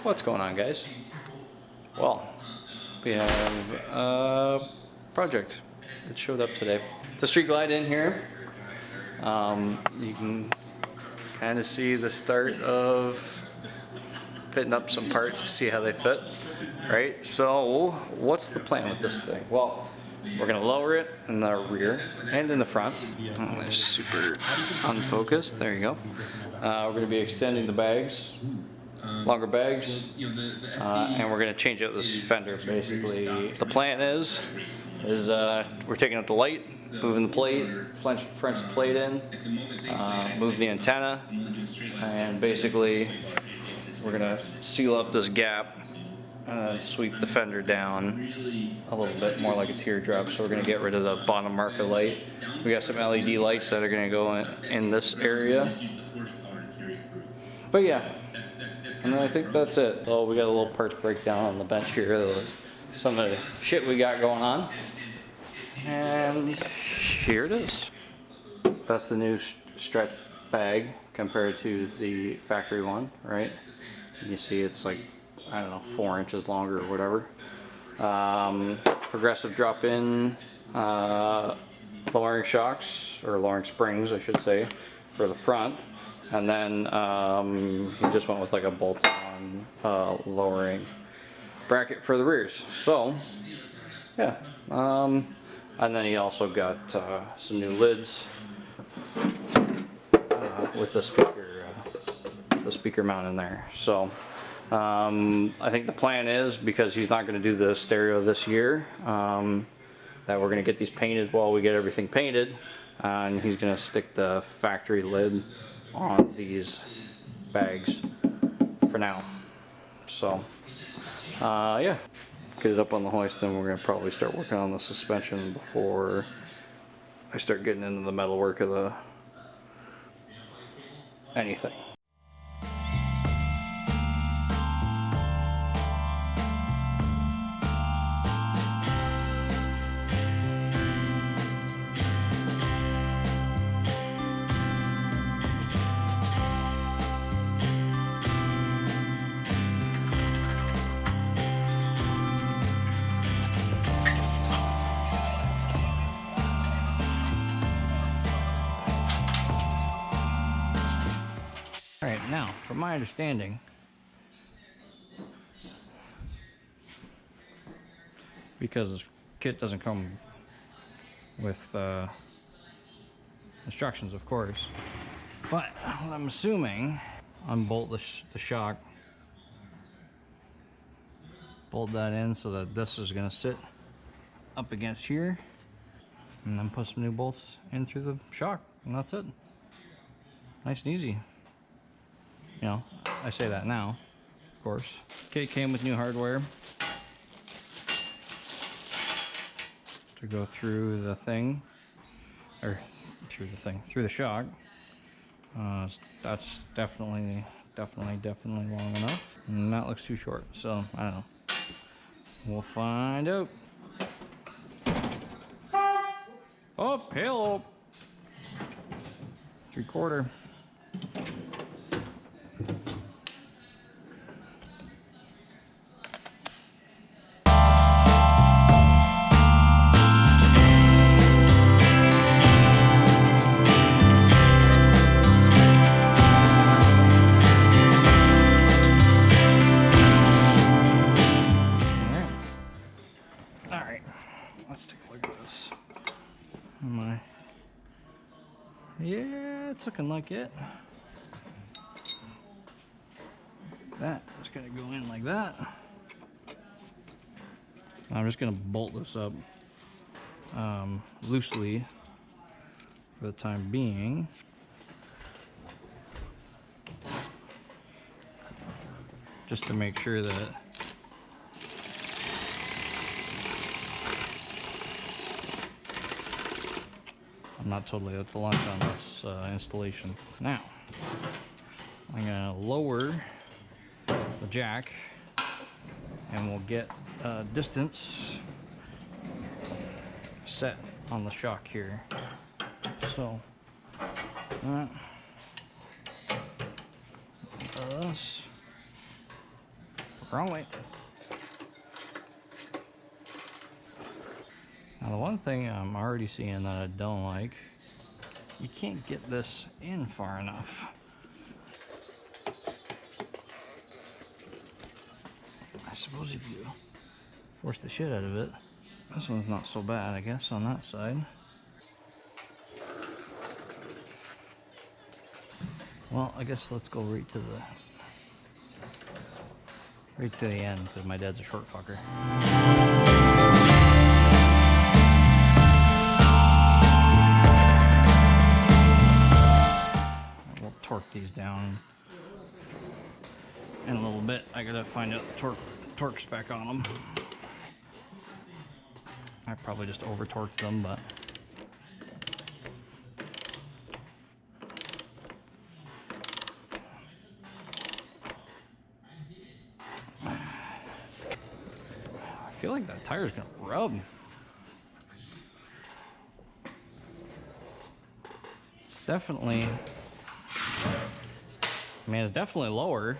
What's going on, guys? Well, we have a project that showed up today. The Street Glide in here. You can kind of see the start of fitting up some parts to see how they fit, right? So what's the plan with this thing? Well, we're gonna lower it in the rear and in the front. Oh, they're super unfocused. There you go. We're gonna be extending the bags, longer bags, and we're gonna change out this fender. Basically, the plan is we're taking out the light, moving the plate, French the plate in, move the antenna, and basically we're gonna seal up this gap and sweep the fender down a little bit more like a teardrop. So we're gonna get rid of the bottom marker light. We got some LED lights that are gonna go in this area. But yeah, and I think that's it. Oh, we got a little parts breakdown on the bench here. Some of the shit we got going on. And here it is. That's the new stretch bag compared to the factory one, right? You see it's like, I don't know, 4 inches longer or whatever. Progressive drop-in lowering shocks, or lowering springs I should say, for the front. And then he just went with like a bolt-on lowering bracket for the rears. So yeah, and then he also got some new lids with the speaker mount in there. So I think the plan is, because he's not going to do the stereo this year, that we're going to get these painted while we get everything painted, and he's going to stick the factory lid on these bags for now. So yeah, get it up on the hoist, and we're going to probably start working on the suspension before I start getting into the metal work of the anything. Alright, now, from my understanding, because this kit doesn't come with instructions, of course, but I'm assuming unbolt the shock, bolt that in so that this is going to sit up against here, and then put some new bolts in through the shock, and that's it. Nice and easy. You know, I say that now, of course. Kit came with new hardware to go through the thing, or through the shock. That's definitely long enough, and that looks too short. So I don't know. We'll find out. Oh, hello. 3/4. Let's take a look at this. Yeah, it's looking like it. That is going to go in like that. I'm just going to bolt this up loosely for the time being. Just to make sure that I'm not totally at the lunch on this installation. Now, I'm going to lower the jack, and we'll get distance set on the shock here. So, this. Wrong way. Now the one thing I'm already seeing that I don't like, you can't get this in far enough. I suppose if you force the shit out of it. This one's not so bad, I guess, on that side. Well, I guess let's go right to the end, because my dad's a short fucker. We'll torque these down in a little bit. I gotta find out the torque spec on them. I probably just over torqued them, but I feel like that tire's gonna rub. It's definitely, I mean, it's definitely lower.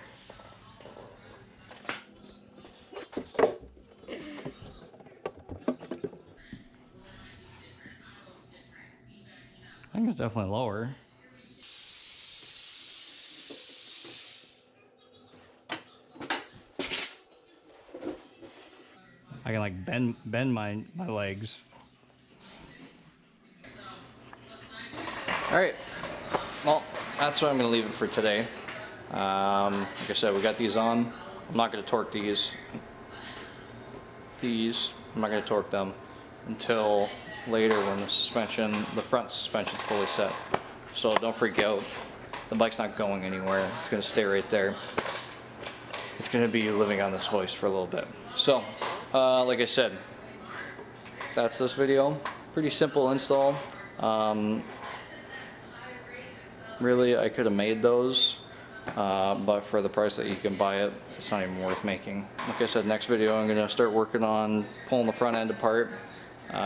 I think it's definitely lower. I can like bend my legs. All right, well, that's what I'm gonna leave it for today. Like I said, we got these on. I'm not gonna torque these. I'm not gonna torque them until later when the front suspension's fully set. So don't freak out. The bike's not going anywhere. It's gonna stay right there. It's gonna be living on this hoist for a little bit. So, like I said, that's this video. Pretty simple install. Really, I could have made those, but for the price that you can buy it, it's not even worth making. Like I said, next video I'm gonna start working on pulling the front end apart.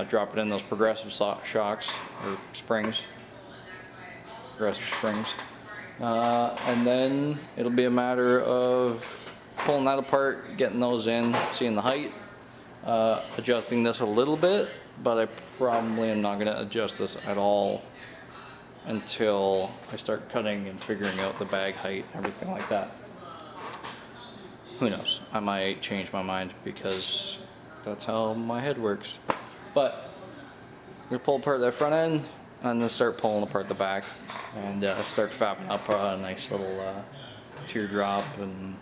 Drop it in those progressive shocks or springs, progressive springs, and then it'll be a matter of pulling that apart, getting those in, seeing the height, adjusting this a little bit, but I probably am not going to adjust this at all until I start cutting and figuring out the bag height, everything like that. Who knows? I might change my mind because that's how my head works. But I'm gonna pull apart that front end and then start pulling apart the back and start fapping up a nice little teardrop. And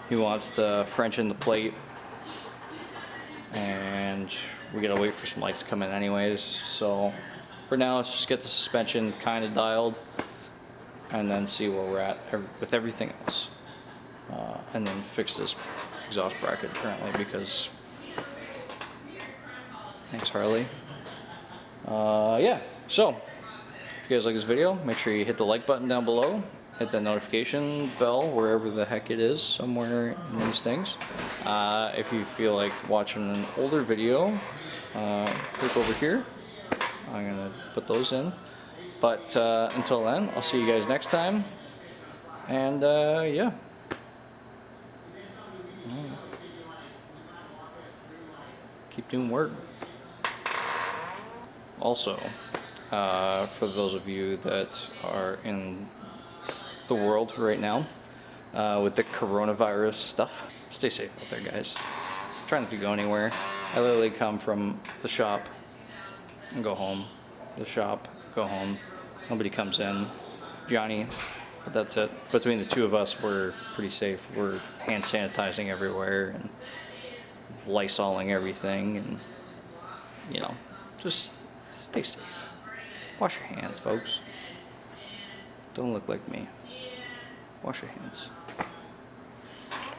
he wants to French in the plate, and we gotta wait for some lights to come in anyways. So for now, let's just get the suspension kind of dialed and then see where we're at with everything else, and then fix this exhaust bracket currently because. Thanks, Harley. Yeah, so if you guys like this video, make sure you hit the like button down below, hit that notification bell wherever the heck it is, somewhere in these things. If you feel like watching an older video, click over here. I'm gonna put those in. But until then, I'll see you guys next time. And yeah. Keep doing work. Also, for those of you that are in the world right now with the coronavirus stuff, stay safe out there, guys. Try not to go anywhere. I literally come from the shop and go home. The shop, go home. Nobody comes in. Johnny, but that's it. Between the two of us, we're pretty safe. We're hand sanitizing everywhere and Lysoling everything, and you know, just stay safe. Wash your hands, folks. Don't look like me. Wash your hands.